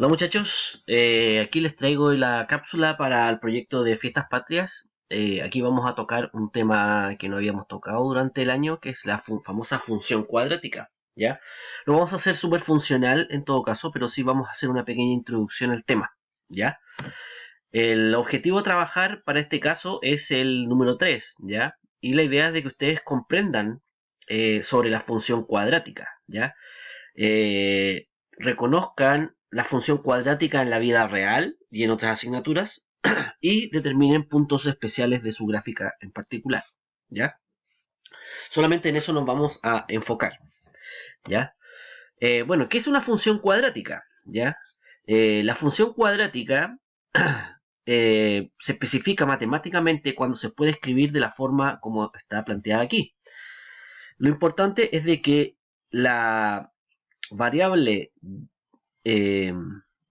Hola muchachos, aquí les traigo la cápsula para el proyecto de Fiestas Patrias. Aquí vamos a tocar un tema que no habíamos tocado durante el año, que es la famosa función cuadrática, ¿ya? Lo vamos a hacer súper funcional en todo caso, pero sí vamos a hacer una pequeña introducción al tema, ¿ya? El objetivo a trabajar para este caso es el número 3, ¿ya? Y la idea es de que ustedes comprendan sobre la función cuadrática, ¿ya? Reconozcan la función cuadrática en la vida real y en otras asignaturas y determinen puntos especiales de su gráfica en particular, ¿ya? Solamente en eso nos vamos a enfocar, ¿ya? Bueno, ¿qué es una función cuadrática? ¿Ya? La función cuadrática se especifica matemáticamente cuando se puede escribir de la forma como está planteada aquí. Lo importante es de que la variable eh,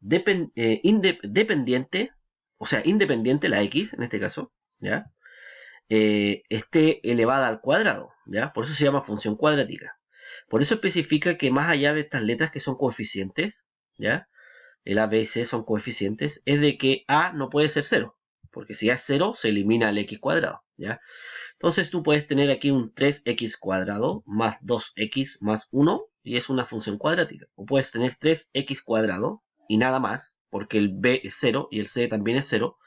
dependiente, o sea, independiente, la x en este caso, ¿ya? Esté elevada al cuadrado, ¿ya? Por eso se llama función cuadrática. Por eso especifica que más allá de estas letras que son coeficientes, ¿ya? El a, b y c son coeficientes, es de que a no puede ser 0, porque si a es 0, se elimina el x cuadrado, ¿ya? Entonces tú puedes tener aquí un 3x cuadrado más 2x más 1 y es una función cuadrática. O puedes tener 3x cuadrado y nada más, porque el b es 0 y el c también es 0,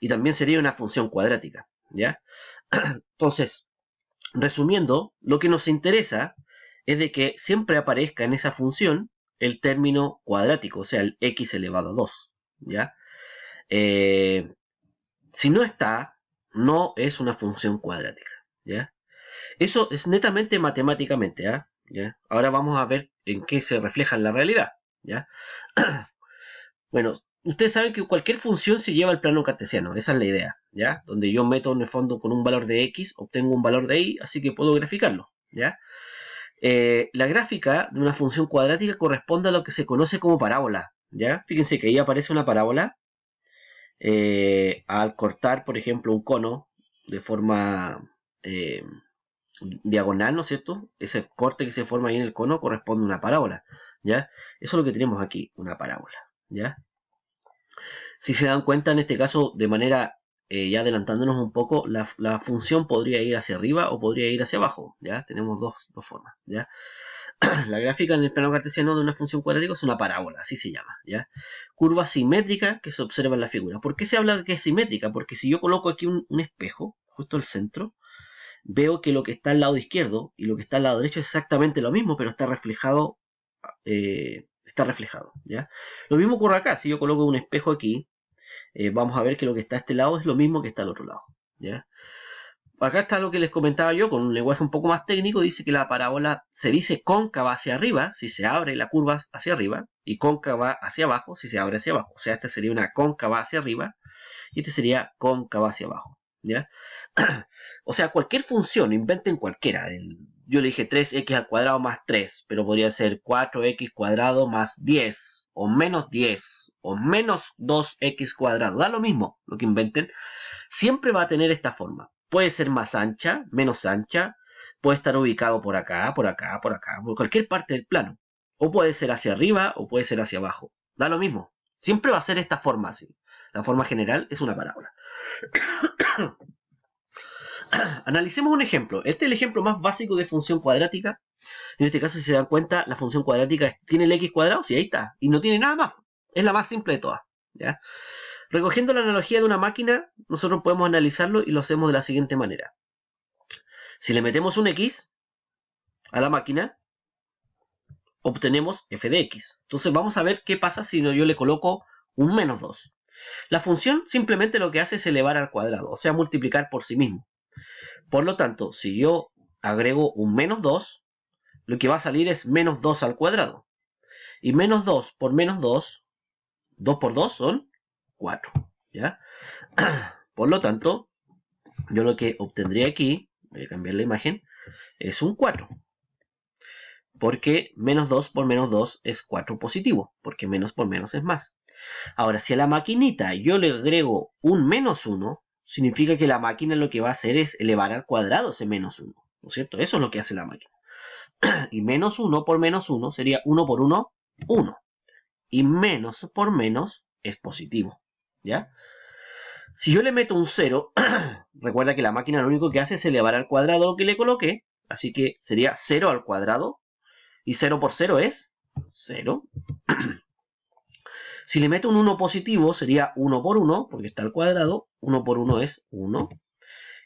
y también sería una función cuadrática, ¿ya? Entonces, resumiendo, lo que nos interesa es de que siempre aparezca en esa función el término cuadrático, o sea, el x elevado a 2, ¿ya? Eh, si no está, no es una función cuadrática, ¿ya? Eso es netamente matemáticamente, ¿ya? ¿ya? Ahora vamos a ver en qué se refleja en la realidad, ¿ya? Bueno, ustedes saben que cualquier función se lleva al plano cartesiano, esa es la idea, ¿ya? Donde yo meto en el fondo con un valor de x, obtengo un valor de y, así que puedo graficarlo, ¿ya? La gráfica de una función cuadrática corresponde a lo que se conoce como parábola, ¿ya? Fíjense que ahí aparece una parábola al cortar, por ejemplo, un cono de forma diagonal, ¿no es cierto? Ese corte que se forma ahí en el cono corresponde a una parábola, ¿ya? Eso es lo que tenemos aquí, una parábola, ¿ya? Si se dan cuenta, en este caso, de manera, ya adelantándonos un poco, la función podría ir hacia arriba o podría ir hacia abajo, ¿ya? Tenemos dos formas, ¿ya? La gráfica en el plano cartesiano de una función cuadrática es una parábola, así se llama, ¿ya? Curva simétrica que se observa en la figura. ¿Por qué se habla de que es simétrica? Porque si yo coloco aquí un espejo, justo al centro, veo que lo que está al lado izquierdo y lo que está al lado derecho es exactamente lo mismo, pero está reflejado, ¿ya? Lo mismo ocurre acá, si yo coloco un espejo aquí, vamos a ver que lo que está a este lado es lo mismo que está al otro lado, ¿ya? Acá está lo que les comentaba yo, con un lenguaje un poco más técnico, dice que la parábola se dice cóncava hacia arriba, si se abre la curva hacia arriba, y cóncava hacia abajo, si se abre hacia abajo. O sea, esta sería una cóncava hacia arriba, y este sería cóncava hacia abajo, ¿ya? O sea, cualquier función, inventen cualquiera. Yo le dije 3x al cuadrado más 3, pero podría ser 4x cuadrado más 10, o menos 10, o menos 2x cuadrado. Da lo mismo lo que inventen. Siempre va a tener esta forma. Puede ser más ancha, menos ancha, puede estar ubicado por acá, por acá, por acá, por cualquier parte del plano. O puede ser hacia arriba o puede ser hacia abajo. Da lo mismo. Siempre va a ser esta forma así. La forma general es una parábola. Analicemos un ejemplo. Este es el ejemplo más básico de función cuadrática. En este caso, si se dan cuenta, la función cuadrática tiene el x cuadrado, sí, ahí está. Y no tiene nada más. Es la más simple de todas. ¿Ya? Recogiendo la analogía de una máquina, nosotros podemos analizarlo y lo hacemos de la siguiente manera. Si le metemos un x a la máquina, obtenemos f de x. Entonces vamos a ver qué pasa si yo le coloco un menos 2. La función simplemente lo que hace es elevar al cuadrado, o sea, multiplicar por sí mismo. Por lo tanto, si yo agrego un menos 2, lo que va a salir es menos 2 al cuadrado. Y menos 2 por menos 2, 2 por 2 son 4. ¿Ya? Por lo tanto, yo lo que obtendría aquí, voy a cambiar la imagen, es un 4. Porque menos 2 por menos 2 es 4 positivo, porque menos por menos es más. Ahora, si a la maquinita yo le agrego un menos 1, significa que la máquina lo que va a hacer es elevar al cuadrado ese menos 1, ¿no es cierto? Eso es lo que hace la máquina. Y menos 1 por menos 1 sería 1 por 1, 1. y menos por menos es positivo, ¿ya? Si yo le meto un 0, recuerda que la máquina lo único que hace es elevar al cuadrado lo que le coloqué, así que sería 0 al cuadrado, y 0 por 0 es 0. Si le meto un 1 positivo, sería 1 por 1, porque está al cuadrado, 1 por 1 es 1.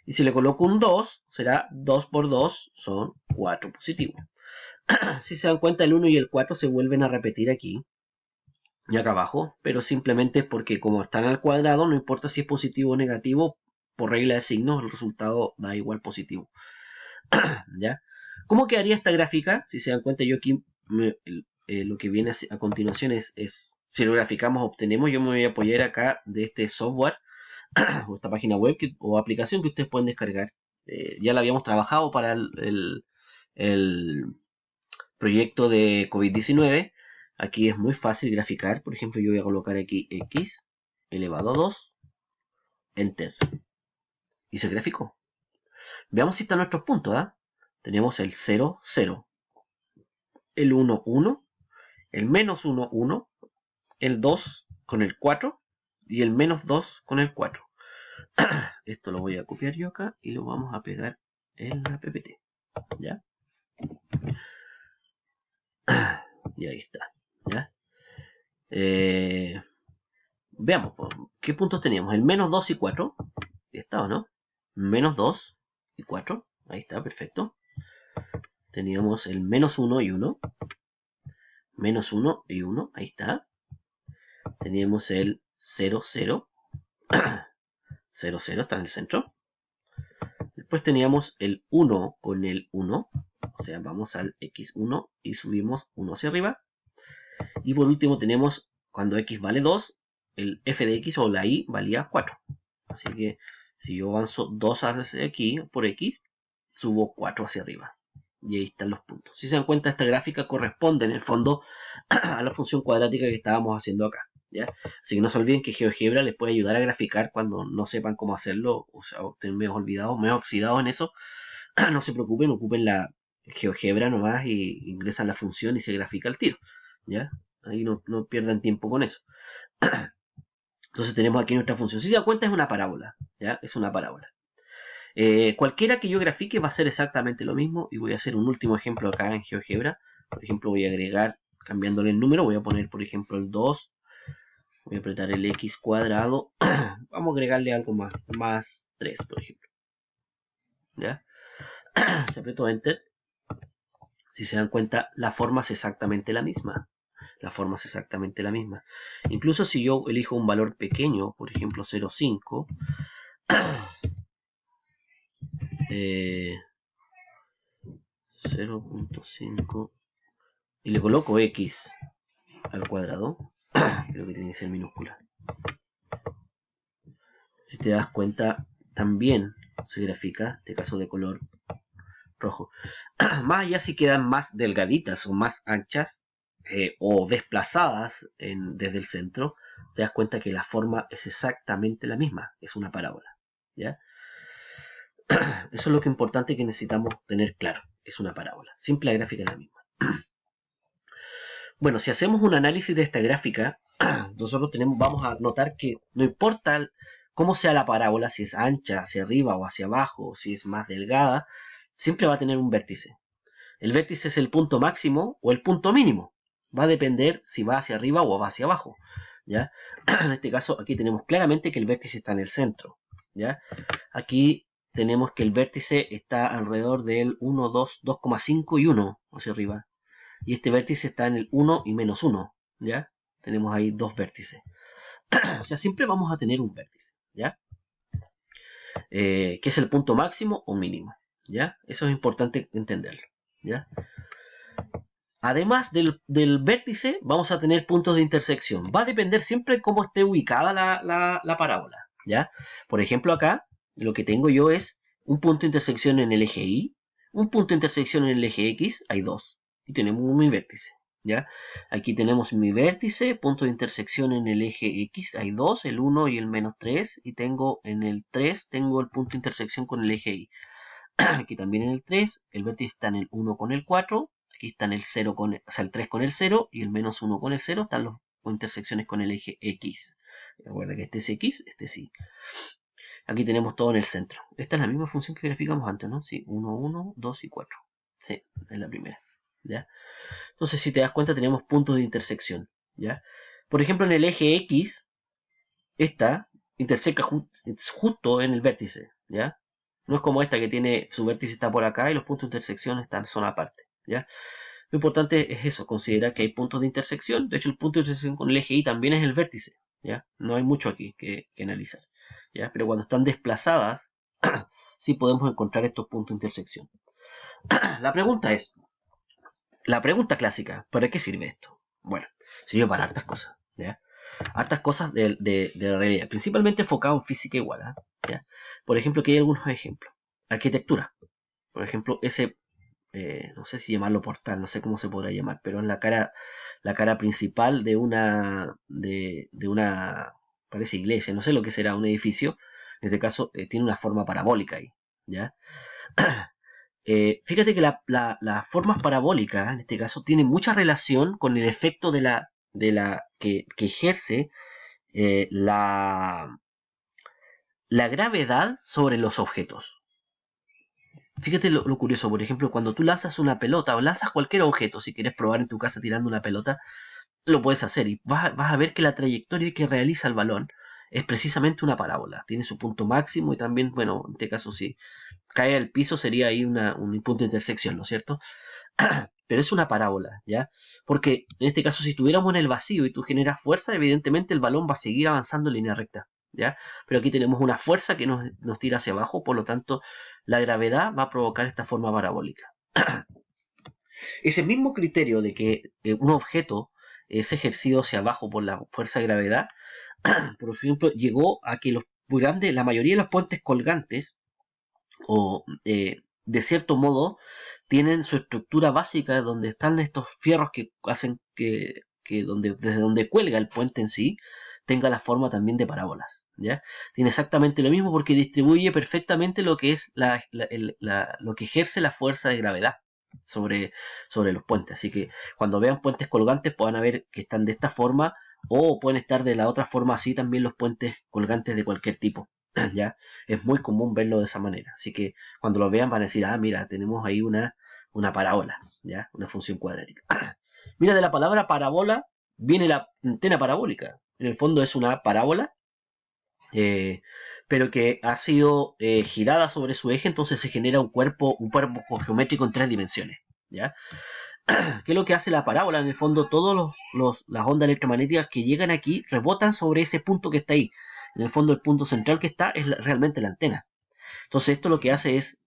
Y si le coloco un 2, será 2 por 2, son 4 positivo. Si se dan cuenta, el 1 y el 4 se vuelven a repetir aquí y acá abajo, pero simplemente es porque como están al cuadrado, no importa si es positivo o negativo, por regla de signos, el resultado da igual positivo. ¿Ya? ¿Cómo quedaría esta gráfica? Si se dan cuenta, yo aquí lo que viene a continuación es, si lo graficamos, obtenemos, yo me voy a apoyar acá de este software o esta página web o aplicación que ustedes pueden descargar. Ya la habíamos trabajado para el proyecto de COVID-19. Aquí es muy fácil graficar. Por ejemplo, yo voy a colocar aquí x elevado a 2, enter, y se graficó. Veamos si están nuestros puntos. ¿eh? Tenemos el 0, 0, el 1, 1, el menos 1, 1, el 2 con el 4 y el menos 2 con el 4. Esto lo voy a copiar yo acá y lo vamos a pegar en la PPT. ¿Ya? Y ahí está. ¿Ya? Veamos, ¿qué puntos teníamos? El menos 2 y 4. Ahí está, ¿o no? Menos 2 y 4. Ahí está, perfecto. Teníamos el menos 1 y 1. Menos 1 y 1. Ahí está. Teníamos el 0, 0. 0, 0 está en el centro. Después teníamos el 1 con el 1. O sea, vamos al x1 y subimos 1 hacia arriba. Y por último tenemos, cuando x vale 2, el f de x o la y valía 4. Así que si yo avanzo 2 hacia aquí por x, subo 4 hacia arriba. Y ahí están los puntos. Si se dan cuenta, esta gráfica corresponde en el fondo a la función cuadrática que estábamos haciendo acá. ¿ya? Así que no se olviden que GeoGebra les puede ayudar a graficar cuando no sepan cómo hacerlo, o sea, estén medio olvidados, medio oxidados en eso. No se preocupen, ocupen la GeoGebra nomás y ingresan la función y se grafica el tiro. ¿ya? Ahí no pierdan tiempo con eso. Entonces tenemos aquí nuestra función. Si se dan cuenta, es una parábola. ¿ya? Es una parábola. Cualquiera que yo grafique va a ser exactamente lo mismo. Y voy a hacer un último ejemplo acá en GeoGebra. Por ejemplo, voy a agregar, cambiándole el número, voy a poner, por ejemplo, el 2. Voy a apretar el x cuadrado. Vamos a agregarle algo más. Más 3, por ejemplo. ¿Ya? Se apretó Enter. Si se dan cuenta, la forma es exactamente la misma. La forma es exactamente la misma. Incluso si yo elijo un valor pequeño, por ejemplo 0,5, 0.5 y le coloco x al cuadrado, creo que tiene que ser minúscula. Si te das cuenta, también se grafica, este caso de color rojo. Más allá si quedan más delgaditas o más anchas o desplazadas desde el centro, te das cuenta que la forma es exactamente la misma, es una parábola. ¿ya? Eso es lo que es importante que necesitamos tener claro, es una parábola. Simple la gráfica es la misma. Bueno, si hacemos un análisis de esta gráfica, nosotros vamos a notar que no importa cómo sea la parábola, si es ancha hacia arriba o hacia abajo, o si es más delgada, siempre va a tener un vértice. El vértice es el punto máximo o el punto mínimo. Va a depender si va hacia arriba o va hacia abajo. ¿ya? En este caso, aquí tenemos claramente que el vértice está en el centro. ¿ya? Aquí tenemos que el vértice está alrededor del 1, 2, 2,5 y 1 hacia arriba. Y este vértice está en el 1 y menos 1. ¿ya? Tenemos ahí dos vértices. O sea, siempre vamos a tener un vértice. ¿ya? Que es el punto máximo o mínimo. ¿ya? Eso es importante entenderlo. ¿ya? Además del vértice, vamos a tener puntos de intersección. Va a depender siempre de cómo esté ubicada la parábola. ¿ya? Por ejemplo, acá lo que tengo yo es un punto de intersección en el eje Y, un punto de intersección en el eje X, hay dos. Y tenemos mi vértice. ¿ya? Aquí tenemos mi vértice, punto de intersección en el eje X, hay dos, el 1 y el menos 3. Y tengo en el 3, tengo el punto de intersección con el eje Y. Aquí también en el 3, el vértice está en el 1 con el 4. Aquí están el 0 con el, o sea, el 3 con el 0 y el menos 1 con el 0. Están o intersecciones con el eje X. Recuerda que este es X, este es Y. Aquí tenemos todo en el centro. Esta es la misma función que verificamos antes, ¿no? Sí, 1, 1, 2 y 4. Sí, es la primera. ¿Ya? Entonces, si te das cuenta, tenemos puntos de intersección. ¿Ya? Por ejemplo, en el eje X, esta interseca justo en el vértice. ¿Ya? No es como esta que tiene su vértice está por acá y los puntos de intersección son aparte. ¿Ya? Lo importante es eso, considerar que hay puntos de intersección. De hecho, el punto de intersección con el eje Y también es el vértice. ¿Ya? No hay mucho aquí que analizar. ¿Ya? Pero cuando están desplazadas, sí podemos encontrar estos puntos de intersección. La pregunta clásica, ¿para qué sirve esto? Bueno, sirve para hartas cosas. ¿Ya? Hartas cosas de la realidad, principalmente enfocado en física igual. ¿Ya? Por ejemplo, aquí hay algunos ejemplos. Arquitectura. Por ejemplo, ese no sé si llamarlo portal, no sé cómo se podrá llamar, pero es la cara principal de una, parece iglesia, no sé lo que será, un edificio. En este caso tiene una forma parabólica ahí, ¿ya? Fíjate que las formas parabólicas, en este caso, tienen mucha relación con el efecto que ejerce la gravedad sobre los objetos. Fíjate lo curioso, por ejemplo, cuando tú lanzas una pelota o lanzas cualquier objeto, si quieres probar en tu casa tirando una pelota, lo puedes hacer y vas a ver que la trayectoria que realiza el balón es precisamente una parábola. Tiene su punto máximo y también, bueno, en este caso si cae al piso sería ahí un punto de intersección, ¿no es cierto? Pero es una parábola, ¿ya? Porque en este caso si estuviéramos en el vacío y tú generas fuerza, evidentemente el balón va a seguir avanzando en línea recta, ¿ya? Pero aquí tenemos una fuerza que nos tira hacia abajo, por lo tanto la gravedad va a provocar esta forma parabólica. Ese mismo criterio de que un objeto es ejercido hacia abajo por la fuerza de gravedad, por ejemplo, llegó a que la mayoría de los puentes colgantes, o de cierto modo, tienen su estructura básica donde están estos fierros que hacen desde donde cuelga el puente en sí, tenga la forma también de parábolas. ¿Ya? Tiene exactamente lo mismo porque distribuye perfectamente lo que es lo que ejerce la fuerza de gravedad sobre los puentes. Así que cuando vean puentes colgantes puedan ver que están de esta forma o pueden estar de la otra forma, así también los puentes colgantes de cualquier tipo. ¿Ya? Es muy común verlo de esa manera. Así que cuando lo vean van a decir, mira, tenemos ahí una parábola, ¿ya? Una función cuadrática. Mira, de la palabra parábola viene la antena parabólica. En el fondo es una parábola, pero que ha sido girada sobre su eje, entonces se genera un cuerpo geométrico en 3 dimensiones, ¿ya? ¿Qué es lo que hace la parábola? En el fondo, todas las ondas electromagnéticas que llegan aquí rebotan sobre ese punto que está ahí. En el fondo, el punto central que está es realmente la antena. Entonces, esto lo que hace es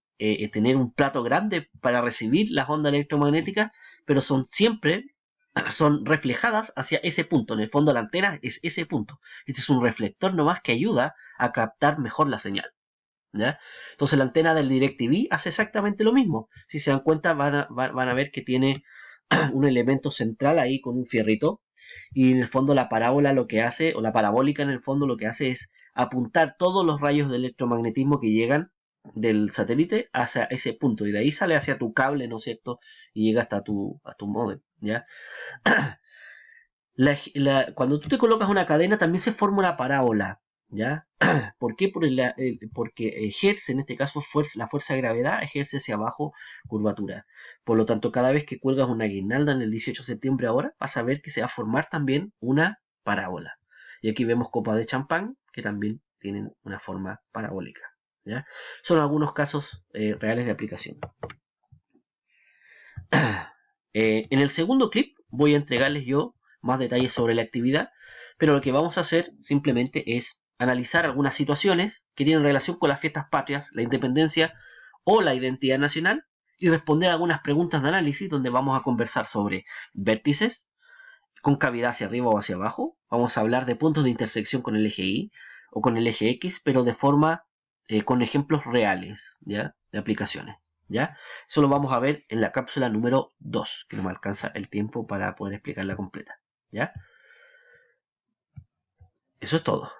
tener un plato grande para recibir las ondas electromagnéticas, pero siempre son reflejadas hacia ese punto. En el fondo, la antena es ese punto. Este es un reflector nomás que ayuda a captar mejor la señal. ¿Ya? Entonces, la antena del DirecTV hace exactamente lo mismo. Si se dan cuenta, van a ver que tiene un elemento central ahí con un fierrito. Y en el fondo, la parábola lo que hace, o la parabólica en el fondo lo que hace es apuntar todos los rayos de electromagnetismo que llegan del satélite hacia ese punto. Y de ahí sale hacia tu cable, ¿no es cierto? Y llega hasta tu módem, ¿ya? Cuando tú te colocas una cadena también se forma una parábola, ¿ya? ¿Por qué? Porque ejerce, en este caso, la fuerza de gravedad ejerce hacia abajo curvatura. Por lo tanto, cada vez que cuelgas una guirnalda en el 18 de septiembre ahora, vas a ver que se va a formar también una parábola. Y aquí vemos copas de champán que también tienen una forma parabólica, ¿ya? Son algunos casos reales de aplicación. En el segundo clip voy a entregarles yo más detalles sobre la actividad, pero lo que vamos a hacer simplemente es analizar algunas situaciones que tienen relación con las fiestas patrias, la independencia o la identidad nacional y responder algunas preguntas de análisis donde vamos a conversar sobre vértices, concavidad hacia arriba o hacia abajo, vamos a hablar de puntos de intersección con el eje Y o con el eje X, pero de forma con ejemplos reales, ¿ya? De aplicaciones. ¿Ya? Eso lo vamos a ver en la cápsula número 2, que no me alcanza el tiempo para poder explicarla completa. ¿Ya? Eso es todo.